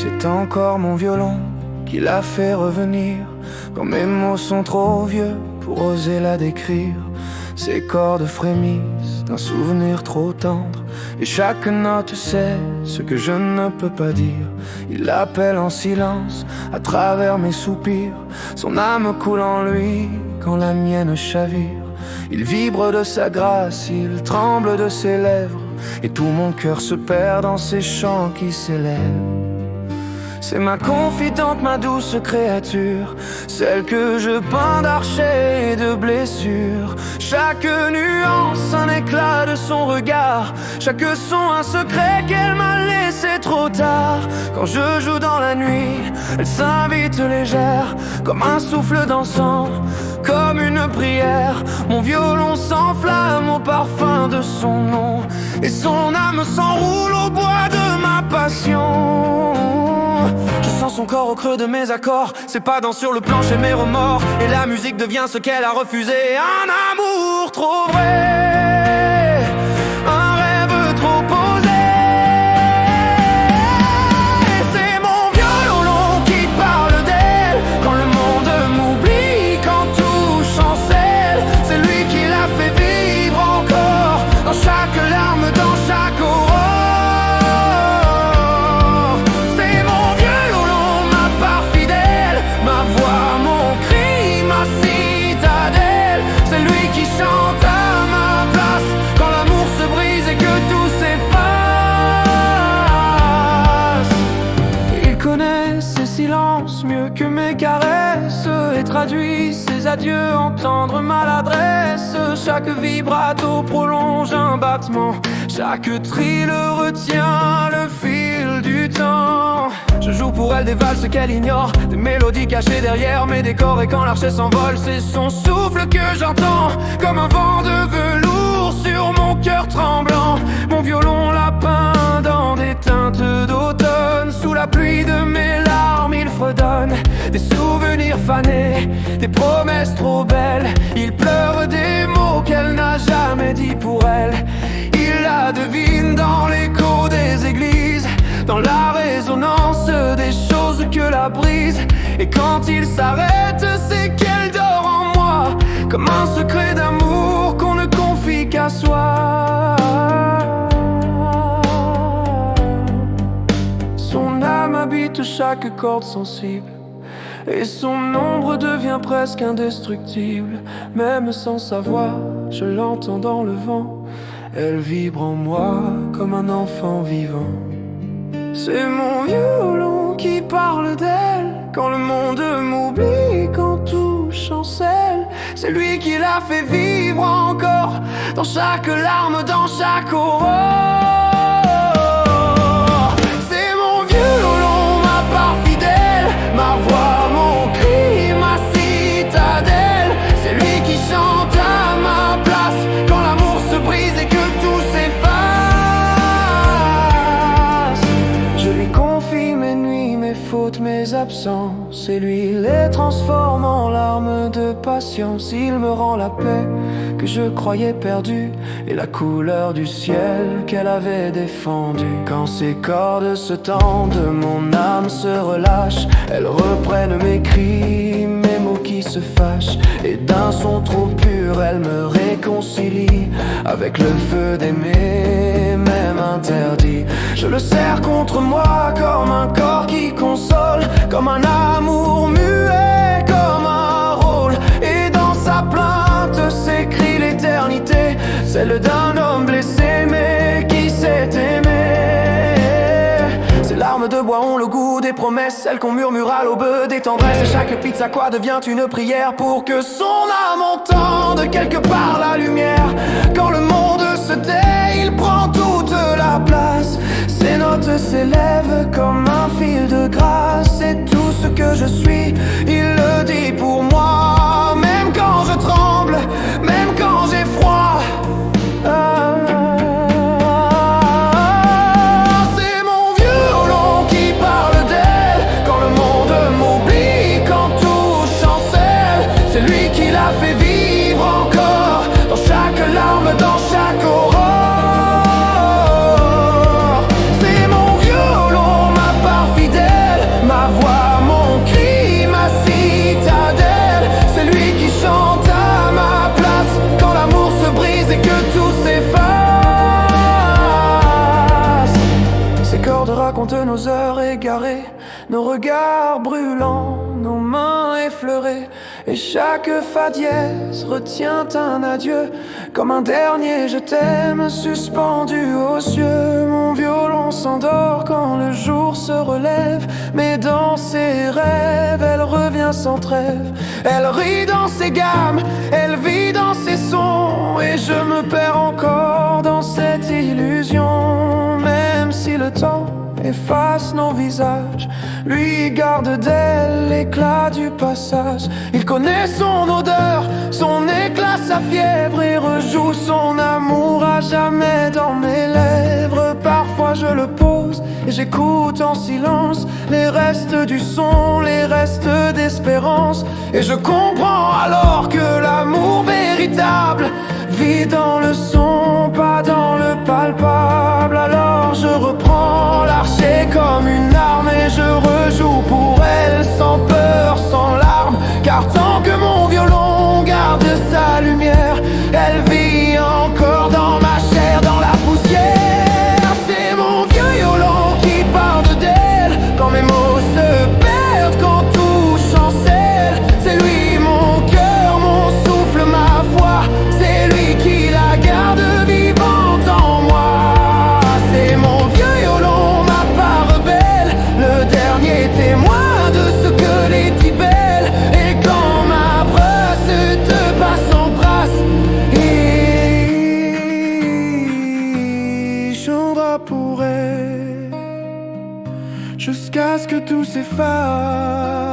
C'est encore mon violon qui l'a fait revenir, quand mes mots sont trop vieux pour oser la décrire. Ses cordes frémissent d'un souvenir trop tendre, et chaque note sait ce que je ne peux pas dire. Il appelle en silence à travers mes soupirs. Son âme coule en lui quand la mienne chavire. Il vibre de sa grâce, il tremble de ses lèvres, et tout mon cœur se perd dans ces chants qui s'élèvent. C'est ma confidente, ma douce créature, celle que je peins d'archers et de blessures. Chaque nuance, un éclat de son regard, chaque son, un secret qu'elle m'a laissé trop tard. Quand je joue dans la nuit, elle s'invite légère, comme un souffle dansant, comme une prière. Mon violon s'enflamme au parfum de son nom, et son âme s'enroule au bois de ma passion. Je sens son corps au creux de mes accords, ses pas dansent sur le plancher mes remords, et la musique devient ce qu'elle a refusé. Un amour trop vrai, un rêve trop posé. C'est mon violon qui parle d'elle, quand le monde m'oublie, quand tout chancelle. C'est lui qui l'a fait vivre encore, dans chaque larme, dans chaque aurore. Mieux que mes caresses, et traduit ses adieux en tendre maladresse. Chaque vibrato prolonge un battement, chaque trill retient le fil du temps. Je joue pour elle des valses qu'elle ignore, des mélodies cachées derrière mes décors, et quand l'archet s'envole, c'est son souffle que j'entends, comme un vent de velours sur mon cœur tremblant. Mon violon l'a peint dans des teintes d'automne, sous la pluie de mes larmes il fredonne des souvenirs fanés, des promesses trop belles. Il pleure des mots qu'elle n'a jamais dit pour elle. Il la devine dans l'écho des églises, dans la résonance des choses que la brise. Et quand il s'arrête, c'est qu'elle dort en moi, comme un secret d'amour qu'on ne confie qu'à soi. Son âme habite chaque corde sensible, et son ombre devient presque indestructible. Même sans sa voix, je l'entends dans le vent. Elle vibre en moi comme un enfant vivant. C'est mon violon qui parle d'elle, quand le monde m'oublie, quand tout chancelle. C'est lui qui l'a fait vivre encore, dans chaque larme, dans chaque aurore. Ma voix, mon cri, ma citadelle. C'est lui qui chante à ma place, quand l'amour se brise et que tout s'efface. Je lui confie mes nuits, mes fautes, mes absences, et lui les transforme en larmes de patience. Il me rend la paix que je croyais perdue, et la couleur du ciel qu'elle avait défendue. Quand ses cordes se tendent, mon âme se relâche. Elles reprennent mes cris, mes mots qui se fâchent, et d'un son trop pur, elle me réconcilie avec le feu d'aimer, même interdit. Je le serre contre moi comme un corps qui console, comme un amour muet, comme un rôle. Et dans sa plainte s'écrit l'éternité, celle d'un homme blessé mais qui s'est aimé. Ces larmes de bois ont le goût des promesses, celles qu'on murmure à l'aube des tendresses. Et chaque pizza quoi devient une prière pour que son âme entende quelque part la lumière. Quand le monde se tait, il prend toute la place. Ses notes s'élèvent comme un fil de grâce, et tout ce que je suis, il le dit pour moi. Même quand je tremble, même quand j'ai froid. C'est lui qui l'a fait vivre encore, dans chaque larme, dans chaque aurore. C'est mon violon, ma part fidèle. raconte nos heures égarées, nos regards brûlants, nos mains effleurées. Et chaque fa dièse retient un adieu, comme un dernier je t'aime suspendu aux cieux. Mon violon s'endort quand le jour se relève, mais dans ses rêves elle revient sans trêve. Elle rit dans ses gammes, elle vit dans ses sons, et je me perds encore dans cette illusion. Même si le temps efface nos visages, lui garde d'elle l'éclat du passage. Il connaît son odeur, son éclat, sa fièvre, et rejoue son amour à jamais dans mes lèvres. Parfois je le pose et j'écoute en silence les restes du son, les restes d'espérance. Et je comprends alors que l'amour véritable vit dans le son, pas dans le palpable. Alors je reprends l'archer comme une arme et je rejoue pour elle sans peur, sans larmes. Car tant que mon violon garde sa lumière, elle vit encore dans ma chair, dans la poussière. C'est mon vieux violon qui parle d'elle quand mes mots se perdent, quand tout chancelle. C'est lui mon cœur, mon souffle, ma foi. C'est lui qui la garde vivante en moi. C'est mon vieux violon, ma part belle, le dernier témoin de ce que les dit belle. Et quand ma brasse te passe en brasse, il chantera pour elle jusqu'à ce que tout s'efface.